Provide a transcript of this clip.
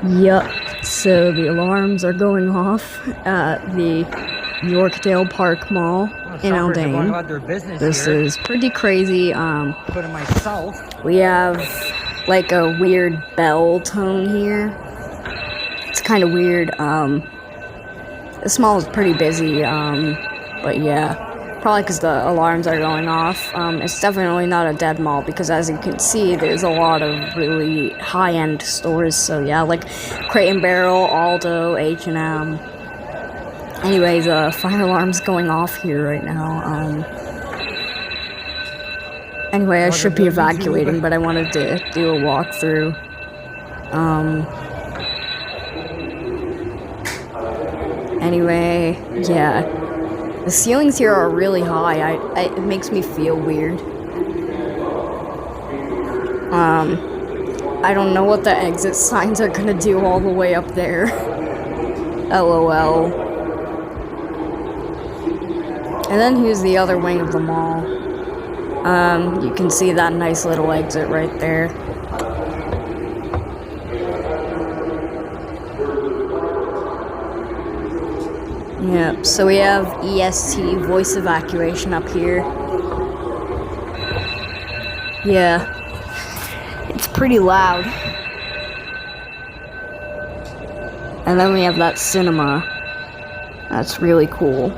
Yup, so the alarms are going off at the Yorkdale Park Mall in Aldane. This is pretty crazy. We have like a weird bell tone here. It's kind of weird. This mall is pretty busy, but yeah. Probably because the alarms are going off. It's definitely not a dead mall because, as you can see, there's a lot of really high-end stores. So yeah, like Crate & Barrel, Aldo, H&M. Anyways, fire alarm's going off here right now. Anyway, I should be evacuating, but I wanted to do a walkthrough. Anyway, yeah. The ceilings here are really high. It makes me feel weird. I don't know what the exit signs are gonna do all the way up there. LOL. And then here's the other wing of the mall. You can see that nice little exit right there. Yep, so we have EST, voice evacuation, up here. Yeah, it's pretty loud. And then we have that cinema. That's really cool.